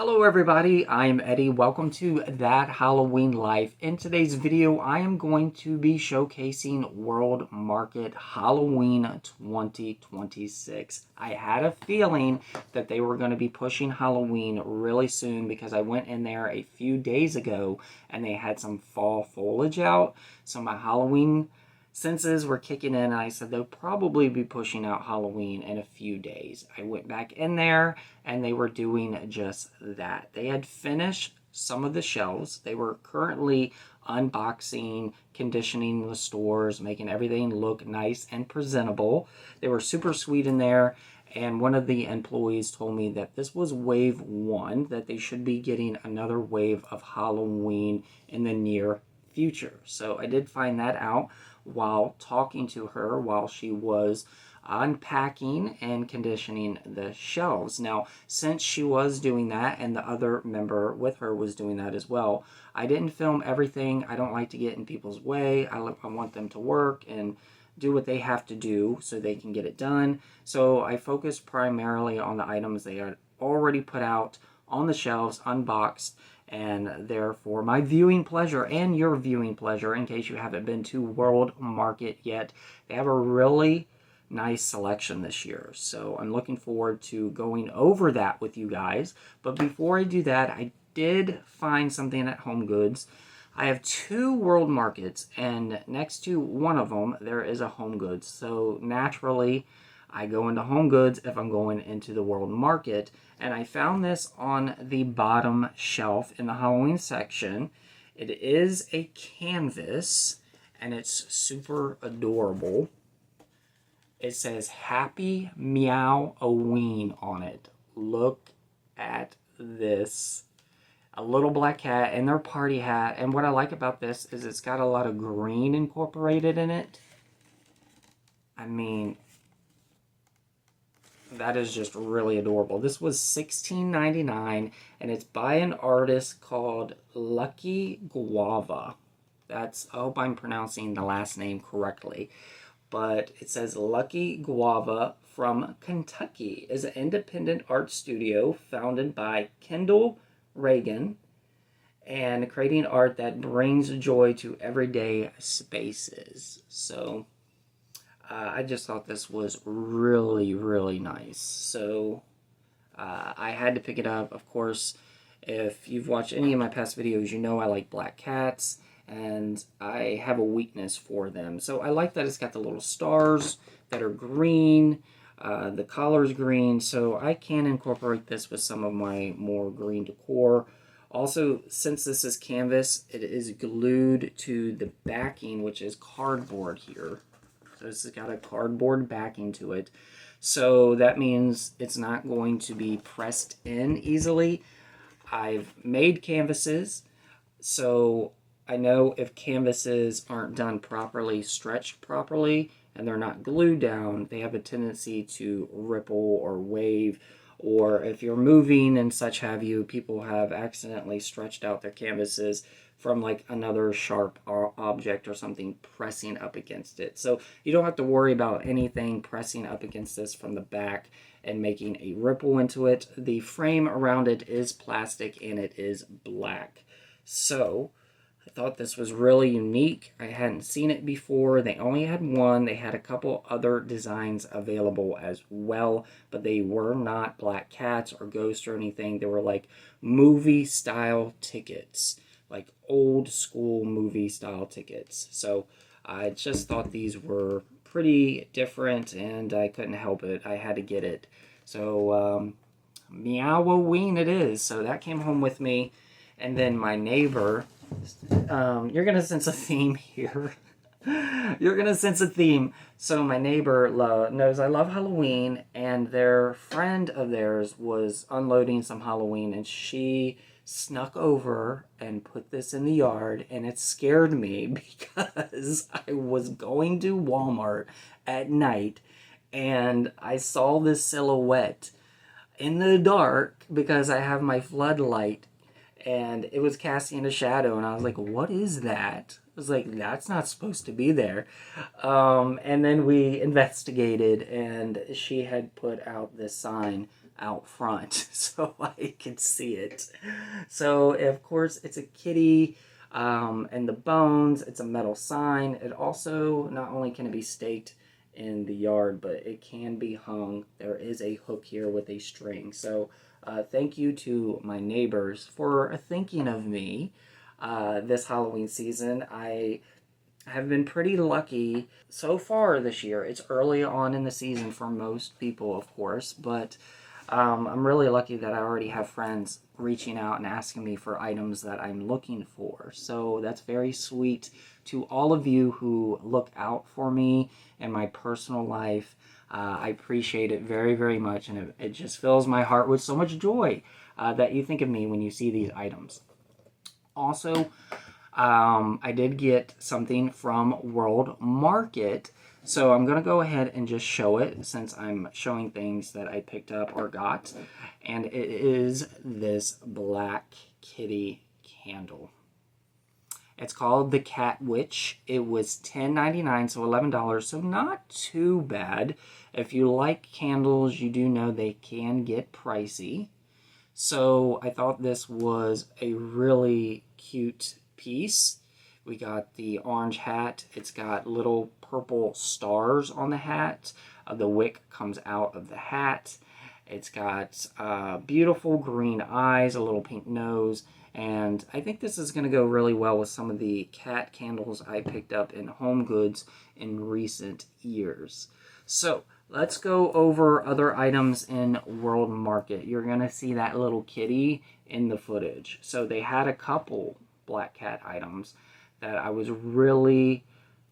Hello everybody, I'm Eddie. Welcome to That Halloween Life. In today's video, I am going to be showcasing Worldmarket Halloween 2026. I had a feeling that they were going to be pushing Halloween really soon because I went in there a few days ago and they had some fall foliage out. So my Halloween senses were kicking in, and I said they'll probably be pushing out Halloween in a few days. I went back in there and they were doing just that. They had finished some of the shelves. They were currently unboxing, conditioning the stores, making everything look nice and presentable. They were super sweet in there. And one of the employees told me that this was wave one, that they should be getting another wave of Halloween in the near future. So I did find that out while talking to her while she was unpacking and conditioning the shelves. Now, since she was doing that and the other member with her was doing that as well, I didn't film everything. I don't like to get in people's way. I want them to work and do what they have to do so they can get it done. So I focused primarily on the items they had already put out on the shelves, unboxed, and therefore my viewing pleasure and your viewing pleasure, in case you haven't been to Worldmarket yet. They have a really nice selection this year, so I'm looking forward to going over that with you guys. But before I do that, I did find something at HomeGoods. I have two Worldmarkets, and next to one of them there is a HomeGoods, so naturally I go into HomeGoods if I'm going into the Worldmarket, and I found this on the bottom shelf in the Halloween section. It is a canvas, and it's super adorable. It says Happy Meow-O-Ween on it. Look at this. A little black cat and their party hat, and what I like about this is it's got a lot of green incorporated in it. I mean, that is just really adorable. This was $16.99, and it's by an artist called Lucky Guava. I hope I'm pronouncing the last name correctly. But it says Lucky Guava from Kentucky is an independent art studio founded by Candel Reagan and creating art that brings joy to everyday spaces. So I just thought this was really, really nice. So I had to pick it up. Of course, if you've watched any of my past videos, you know I like black cats, and I have a weakness for them. So I like that it's got the little stars that are green. The collar's green, so I can incorporate this with some of my more green decor. Also, since this is canvas, it is glued to the backing, which is cardboard here. So this has got a cardboard backing to it. So that means it's not going to be pressed in easily. I've made canvases, so I know if canvases aren't done properly, stretched properly, and they're not glued down, they have a tendency to ripple or wave, or if you're moving and such have you, people have accidentally stretched out their canvases from like another sharp object or something pressing up against it. So you don't have to worry about anything pressing up against this from the back and making a ripple into it. The frame around it is plastic and it is black. So I thought this was really unique. I hadn't seen it before. They only had one. They had a couple other designs available as well, but they were not black cats or ghosts or anything. They were like movie style tickets, like old school movie style tickets. So I just thought these were pretty different, and I couldn't help it. I had to get it. So Meow-O-Ween it is. So that came home with me. And then my neighbor, you're going to sense a theme here. You're going to sense a theme. So my neighbor knows I love Halloween, and their friend of theirs was unloading some Halloween, and she snuck over and put this in the yard, and it scared me because I was going to Walmart at night, and I saw this silhouette in the dark because I have my floodlight, and it was casting a shadow, and I was like, what is that? I was like, that's not supposed to be there. And then we investigated, and she had put out this sign out front so I can see it. So, of course, it's a kitty and the bones. It's a metal sign. It also, not only can it be staked in the yard, but it can be hung. There is a hook here with a string. So, thank you to my neighbors for thinking of me this Halloween season. I have been pretty lucky so far this year. It's early on in the season for most people, of course, but I'm really lucky that I already have friends reaching out and asking me for items that I'm looking for. So that's very sweet to all of you who look out for me in my personal life. I appreciate it very, very much, and it just fills my heart with so much joy that you think of me when you see these items. Also, I did get something from Worldmarket, so I'm going to go ahead and just show it since I'm showing things that I picked up or got, and it is this black kitty candle. It's called the Cat Witch. It was $10.99, so $11, so not too bad. If you like candles, you do know they can get pricey. So I thought this was a really cute piece. We got the orange hat. It's got little purple stars on the hat. The wick comes out of the hat. It's got beautiful green eyes, a little pink nose, and I think this is going to go really well with some of the cat candles I picked up in HomeGoods in recent years. So let's go over other items in Worldmarket. You're going to see that little kitty in the footage. So they had a couple black cat items that I was really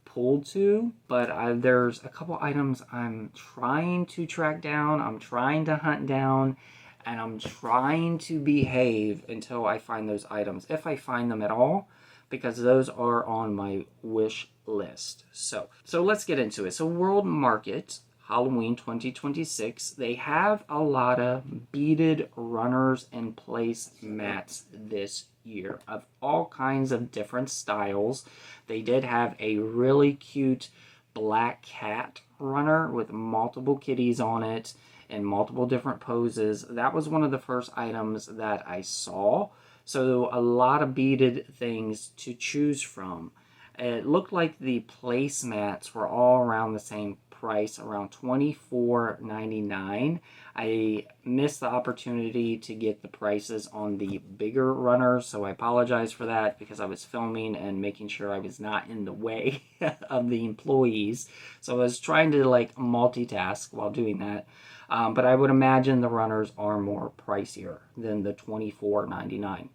pulled to, but there's a couple items I'm trying to track down, I'm trying to hunt down, and I'm trying to behave until I find those items, if I find them at all, because those are on my wish list. So let's get into it. So Worldmarket Halloween 2026, they have a lot of beaded runners and place mats this year of all kinds of different styles. They did have a really cute black cat runner with multiple kitties on it and multiple different poses. That was one of the first items that I saw. So a lot of beaded things to choose from. It looked like the placemats were all around the same price, around $24.99. I missed the opportunity to get the prices on the bigger runners, so I apologize for that because I was filming and making sure I was not in the way of the employees. So I was trying to like multitask while doing that. But I would imagine the runners are more pricier than the $24.99.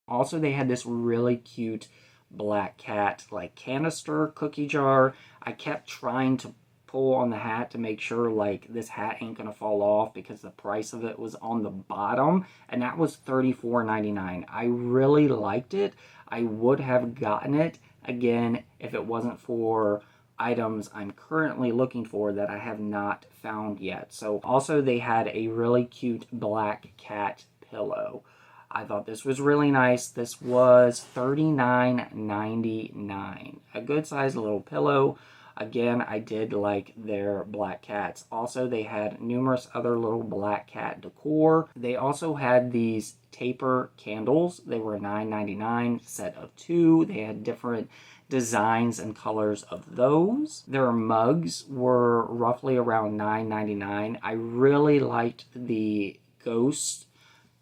Also, they had this really cute black cat like canister cookie jar. I kept trying to pull on the hat to make sure like this hat ain't gonna fall off because the price of it was on the bottom, and that was $34.99. I really liked it. I would have gotten it again if it wasn't for items I'm currently looking for that I have not found yet. So also they had a really cute black cat pillow. I thought this was really nice. This was $39.99. A good sized little pillow. Again, I did like their black cats. Also, they had numerous other little black cat decor. They also had these taper candles. They were $9.99, set of 2. They had different designs and colors of those. Their mugs were roughly around $9.99. I really liked the ghost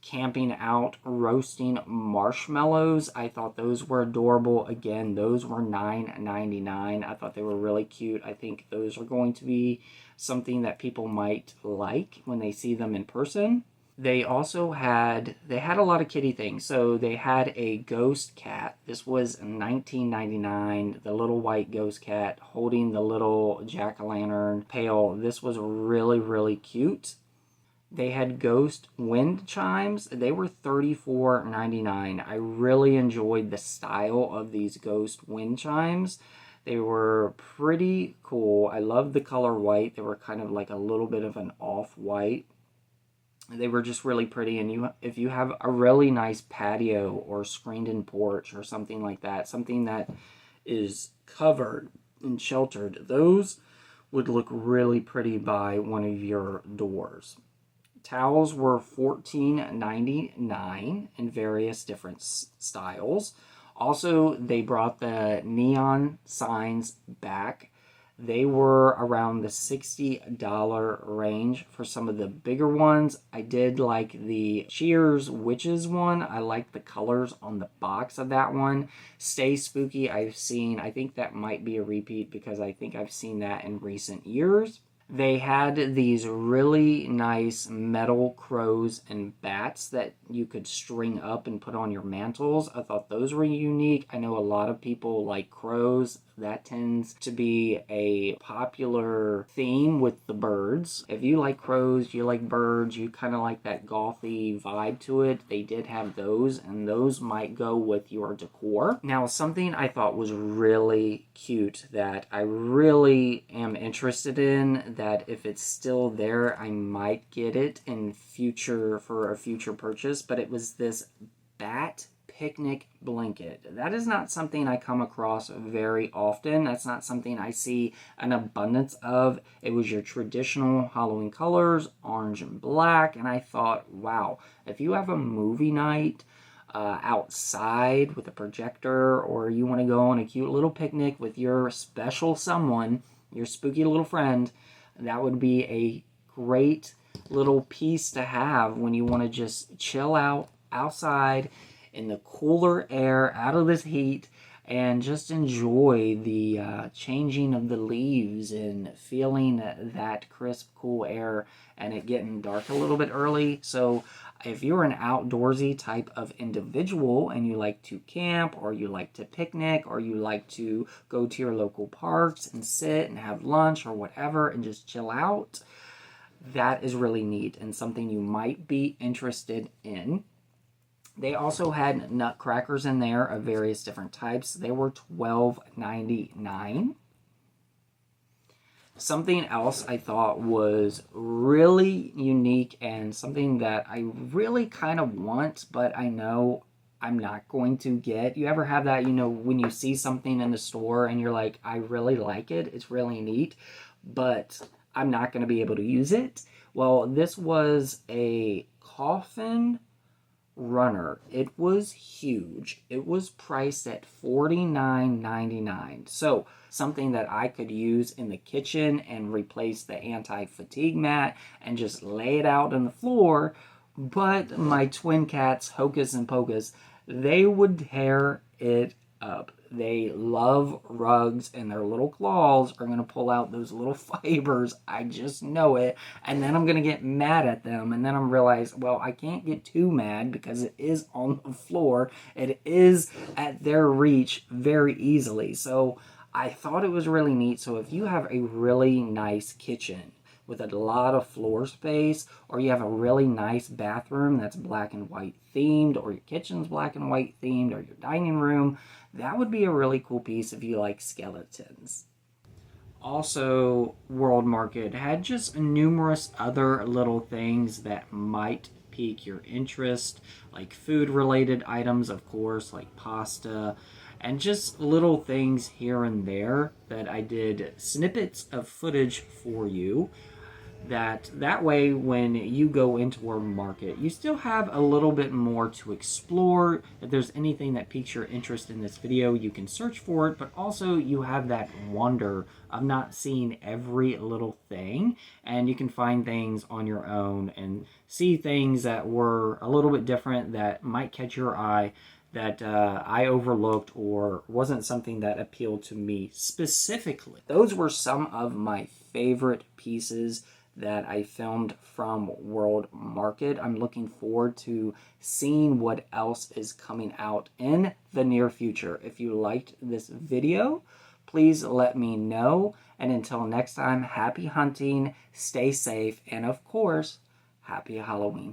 camping out roasting marshmallows. I thought those were adorable. Again, those were $9.99. I thought they were really cute. I think those are going to be something that people might like when they see them in person. They also had a lot of kitty things. So they had a ghost cat. This was $19.99. The little white ghost cat holding the little jack-o'-lantern pail. This was really, really cute. They had ghost wind chimes. They were $34.99. I really enjoyed the style of these ghost wind chimes. They were pretty cool. I loved the color white. They were kind of like a little bit of an off-white. They were just really pretty, and if you have a really nice patio or screened-in porch or something like that, something that is covered and sheltered, those would look really pretty by one of your doors. Towels were $14.99 in various different styles. Also, they brought the neon signs back. They were around the $60 range for some of the bigger ones. I did like the Cheers Witches one. I like the colors on the box of that one. Stay Spooky, I think that might be a repeat because I think I've seen that in recent years. They had these really nice metal crows and bats that you could string up and put on your mantles. I thought those were unique. I know a lot of people like crows. That tends to be a popular theme with the birds. If you like crows, you like birds, you kind of like that gothy vibe to it, they did have those, and those might go with your decor. Now, something I thought was really cute that I really am interested in, that if it's still there, I might get it in for a future purchase, but it was this bat picnic blanket. That is not something I come across very often. That's not something I see an abundance of. It was your traditional Halloween colors, orange and black, and I thought, wow, if you have a movie night outside with a projector, or you want to go on a cute little picnic with your special someone, your spooky little friend, that would be a great little piece to have when you want to just chill out outside in the cooler air, out of this heat, and just enjoy the changing of the leaves and feeling that crisp, cool air, and it getting dark a little bit early. So if you're an outdoorsy type of individual and you like to camp, or you like to picnic, or you like to go to your local parks and sit and have lunch or whatever and just chill out, that is really neat and something you might be interested in. They also had nutcrackers in there of various different types. They were $12.99. Something else I thought was really unique and something that I really kind of want, but I know I'm not going to get. You ever have that, when you see something in the store and you're like, I really like it, it's really neat, but I'm not going to be able to use it? Well, this was a coffin runner. It was huge. It was priced at $49.99. So something that I could use in the kitchen and replace the anti-fatigue mat and just lay it out on the floor. But my twin cats, Hocus and Pocus, they would tear it up. They love rugs, and their little claws are going to pull out those little fibers. I just know it. And then I'm going to get mad at them. And then I'm realize, well, I can't get too mad because it is on the floor. It is at their reach very easily. So I thought it was really neat. So if you have a really nice kitchen with a lot of floor space, or you have a really nice bathroom that's black and white themed, or your kitchen's black and white themed, or your dining room, that would be a really cool piece if you like skeletons. Also, Worldmarket had just numerous other little things that might pique your interest, like food-related items, of course, like pasta, and just little things here and there that I did snippets of footage for you. That way, when you go into Worldmarket, you still have a little bit more to explore. If there's anything that piques your interest in this video, you can search for it, but also you have that wonder of not seeing every little thing, and you can find things on your own and see things that were a little bit different that might catch your eye, that I overlooked or wasn't something that appealed to me specifically. Those were some of my favorite pieces that I filmed from Worldmarket. I'm looking forward to seeing what else is coming out in the near future. If you liked this video, please let me know. And until next time, happy hunting, stay safe, and of course, happy Halloween.